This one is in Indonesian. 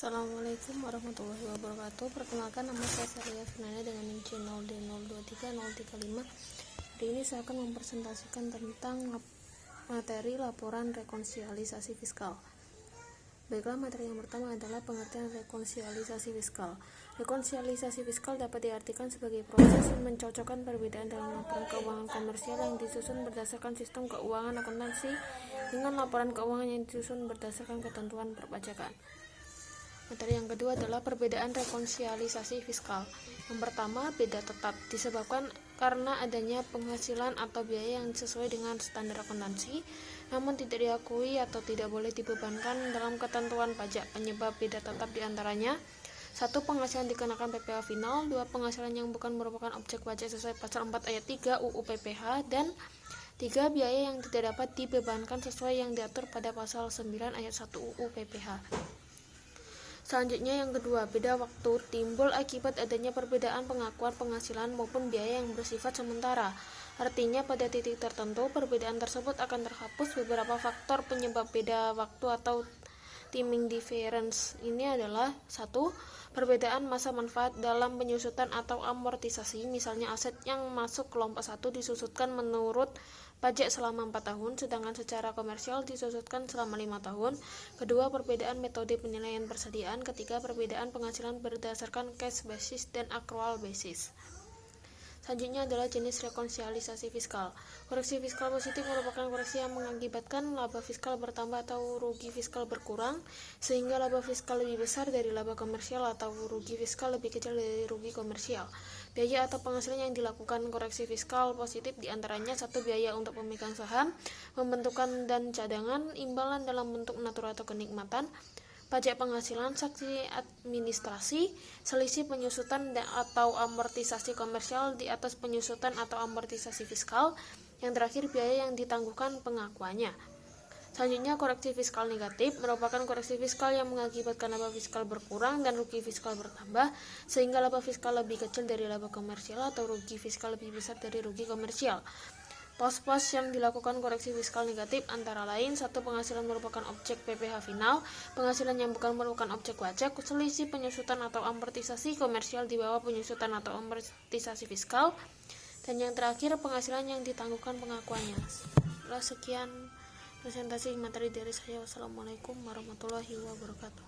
Assalamualaikum warahmatullahi wabarakatuh. Perkenalkan, nama saya Saria Finanya dengan NIM C0D023-035. Hari ini saya akan mempresentasikan tentang materi laporan rekonsiliasi fiskal. Baiklah, materi yang pertama adalah pengertian rekonsiliasi fiskal. Rekonsiliasi fiskal dapat diartikan sebagai proses mencocokkan perbedaan dalam laporan keuangan komersial yang disusun berdasarkan sistem keuangan akuntansi dengan laporan keuangan yang disusun berdasarkan ketentuan perpajakan. Materi yang kedua adalah perbedaan rekonsiliasi fiskal. Yang pertama, beda tetap disebabkan karena adanya penghasilan atau biaya yang sesuai dengan standar akuntansi, namun tidak diakui atau tidak boleh dibebankan dalam ketentuan pajak. Penyebab beda tetap diantaranya: 1. Penghasilan dikenakan PPh final. 2. Penghasilan yang bukan merupakan objek pajak sesuai pasal 4 ayat 3 UU PPh. Dan 3. Biaya yang tidak dapat dibebankan sesuai yang diatur pada pasal 9 ayat 1 UU PPh. Selanjutnya yang kedua, beda waktu timbul akibat adanya perbedaan pengakuan penghasilan maupun biaya yang bersifat sementara. Artinya pada titik tertentu perbedaan tersebut akan terhapus. Beberapa faktor penyebab beda waktu atau timing difference ini adalah: 1. Perbedaan masa manfaat dalam penyusutan atau amortisasi. Misalnya aset yang masuk kelompok 1 disusutkan menurut pajak selama 4 tahun, sedangkan secara komersial disusutkan selama 5 tahun. Kedua, perbedaan metode penilaian persediaan. Ketiga, perbedaan penghasilan berdasarkan cash basis dan accrual basis. Selanjutnya adalah jenis rekonsiliasi fiskal. Koreksi fiskal positif merupakan koreksi yang mengakibatkan laba fiskal bertambah atau rugi fiskal berkurang, sehingga laba fiskal lebih besar dari laba komersial atau rugi fiskal lebih kecil dari rugi komersial. Biaya atau penghasilan yang dilakukan koreksi fiskal positif diantaranya: 1. Biaya untuk pemegang saham, pembentukan dan cadangan, imbalan dalam bentuk natura atau kenikmatan, pajak penghasilan, saksi administrasi, selisih penyusutan atau amortisasi komersial di atas penyusutan atau amortisasi fiskal. Yang terakhir, biaya yang ditangguhkan pengakuannya. Selanjutnya, koreksi fiskal negatif merupakan koreksi fiskal yang mengakibatkan laba fiskal berkurang dan rugi fiskal bertambah, sehingga laba fiskal lebih kecil dari laba komersial atau rugi fiskal lebih besar dari rugi komersial. Pos-pos yang dilakukan koreksi fiskal negatif antara lain: 1. Penghasilan merupakan objek PPh final, penghasilan yang bukan merupakan objek pajak, selisih penyusutan atau amortisasi komersial di bawah penyusutan atau amortisasi fiskal, dan yang terakhir penghasilan yang ditangguhkan pengakuannya. Sekian presentasi materi dari saya. Wassalamualaikum warahmatullahi wabarakatuh.